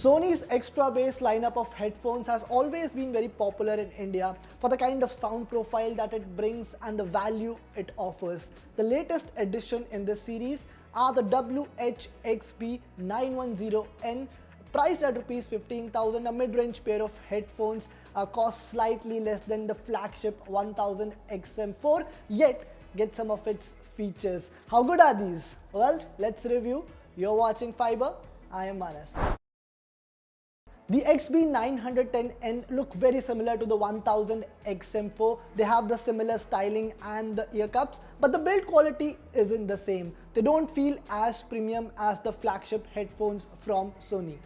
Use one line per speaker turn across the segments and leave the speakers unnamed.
Sony's extra bass lineup of headphones has always been very popular in India for the kind of sound profile that it brings and the value it offers. The latest addition in this series are the WH-XB910N, priced at Rs 15,000. A mid-range pair of headphones cost slightly less than the flagship 1000 XM4, yet get some of its features. How good are these? Well, let's review. You're watching Fiiber. I am Manas. The XB910N look very similar to the 1000 XM4. They have the similar styling and the ear cups, but the build quality isn't the same. They don't feel as premium as the flagship headphones from Sony.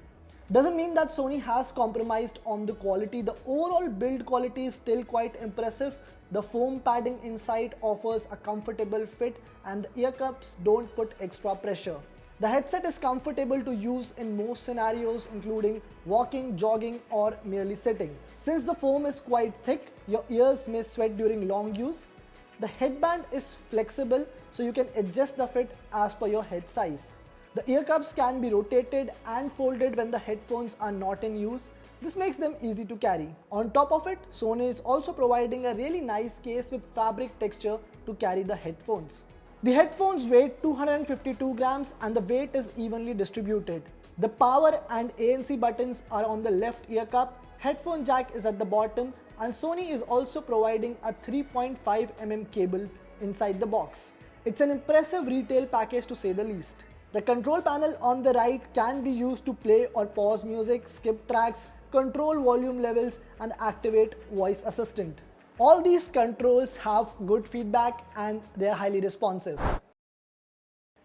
Doesn't mean that Sony has compromised on the quality. The overall build quality is still quite impressive. The foam padding inside offers a comfortable fit and the ear cups don't put extra pressure. The headset is comfortable to use in most scenarios, including walking, jogging, or merely sitting. Since the foam is quite thick, your ears may sweat during long use. The headband is flexible, so you can adjust the fit as per your head size. The ear cups can be rotated and folded when the headphones are not in use. This makes them easy to carry. On top of it, Sony is also providing a really nice case with fabric texture to carry the headphones. The headphones weigh 252 grams and the weight is evenly distributed. The power and ANC buttons are on the left ear cup, headphone jack is at the bottom, and Sony is also providing a 3.5 mm cable inside the box. It's an impressive retail package to say the least. The control panel on the right can be used to play or pause music, skip tracks, control volume levels, and activate voice assistant. All these controls have good feedback and they are highly responsive.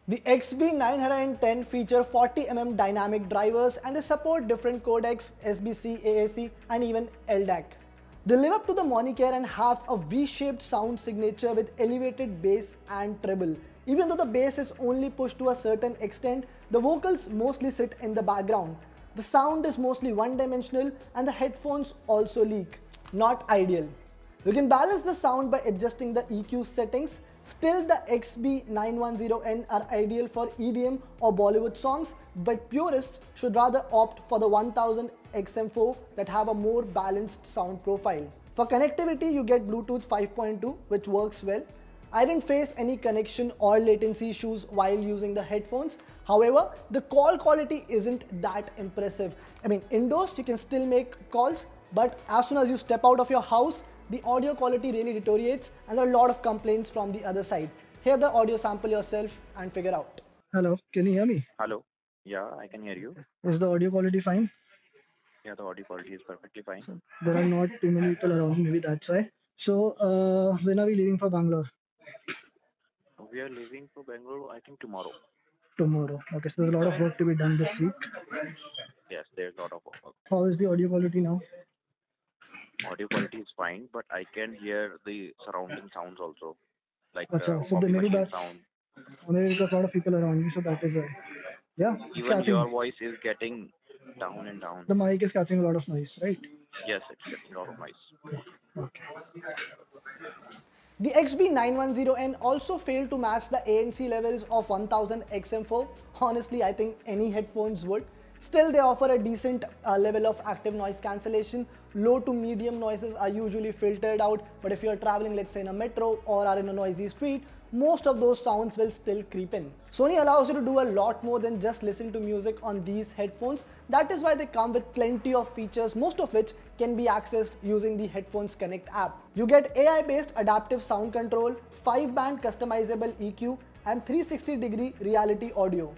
The XB910 feature 40 mm dynamic drivers and they support different codecs, SBC, AAC, and even LDAC. They live up to the moniker and have a V-shaped sound signature with elevated bass and treble. Even though the bass is only pushed to a certain extent, the vocals mostly sit in the background. The sound is mostly one-dimensional and the headphones also leak. Not ideal. You can balance the sound by adjusting the EQ settings. Still, the XB910N are ideal for EDM or Bollywood songs, but purists should rather opt for the 1000 XM4 that have a more balanced sound profile. For connectivity, you get Bluetooth 5.2, which works well. I didn't face any connection or latency issues while using the headphones. However, the call quality isn't that impressive. I mean, indoors you can still make calls, but as soon as you step out of your house, the audio quality really deteriorates and there are a lot of complaints from the other side. Hear the audio sample yourself and figure out.
Hello, can you hear me?
Hello. Yeah, I can hear you.
Is the audio quality fine?
Yeah, the audio quality is perfectly fine.
So, there are not too many people around, maybe that's why. So, when are we leaving for Bangalore?
We are leaving for Bangalore, I think tomorrow.
Tomorrow. Okay, so there's a lot of work to be done this week.
Yes, there's a lot of work.
How is the audio quality now?
Audio quality is fine, but I can hear the surrounding sounds also, like
So
coffee
maybe
machine
that's
sound.
maybe there's a lot of people around you, so that is why. Yeah.
Even
catching.
your voice is getting down and down.
The mic is catching a lot of noise, right?
Yes, it's getting a lot of noise.
Okay.
The XB910N also failed to match the ANC levels of 1000 XM4. Honestly, I think any headphones would. Still, they offer a decent level of active noise cancellation. Low to medium noises are usually filtered out, but if you're traveling, let's say in a metro or are in a noisy street, most of those sounds will still creep in. Sony allows you to do a lot more than just listen to music on these headphones. That is why they come with plenty of features, most of which can be accessed using the Headphones Connect app. You get AI-based adaptive sound control, 5-band customizable EQ, and 360-degree reality audio.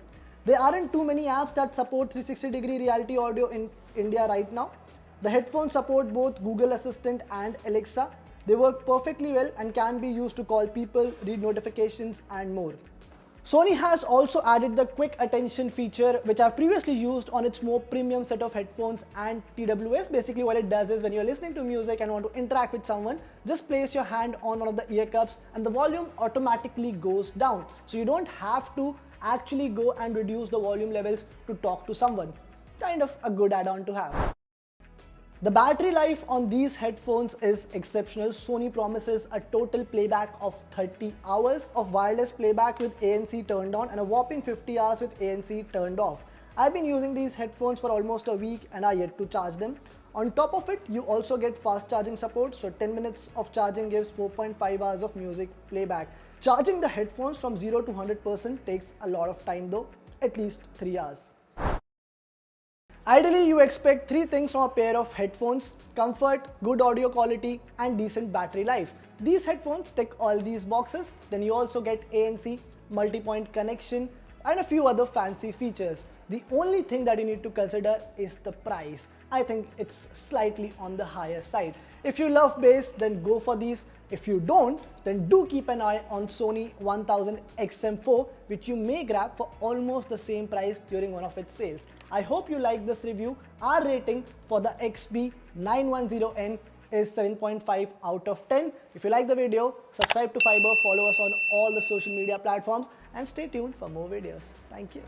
There aren't too many apps that support 360-degree reality audio in India right now. The headphones support both Google Assistant and Alexa. They work perfectly well and can be used to call people, read notifications, and more. Sony has also added the quick attention feature, which I've previously used on its more premium set of headphones and TWS. Basically what it does is when you're listening to music and want to interact with someone, just place your hand on one of the ear cups and the volume automatically goes down. So you don't have to actually go and reduce the volume levels to talk to someone. Kind of a good add-on to have. The battery life on these headphones is exceptional. Sony promises a total playback of 30 hours of wireless playback with ANC turned on and a whopping 50 hours with ANC turned off. I've been using these headphones for almost a week and are yet to charge them. On top of it, you also get fast charging support, so 10 minutes of charging gives 4.5 hours of music playback. Charging the headphones from 0 to 100% takes a lot of time though, at least 3 hours. Ideally, you expect 3 things from a pair of headphones: comfort, good audio quality, and decent battery life. These headphones tick all these boxes. Then you also get ANC, multi-point connection, and a few other fancy features. The only thing that you need to consider is the price. I think it's slightly on the higher side. If you love bass, then go for these. If you don't, then do keep an eye on Sony WH-XB910N, which you may grab for almost the same price during one of its sales. I hope you like this review. Our rating for the XB910N is 7.5 out of 10. If you like the video, subscribe to Fiiber, follow us on all the social media platforms, and stay tuned for more videos. Thank you.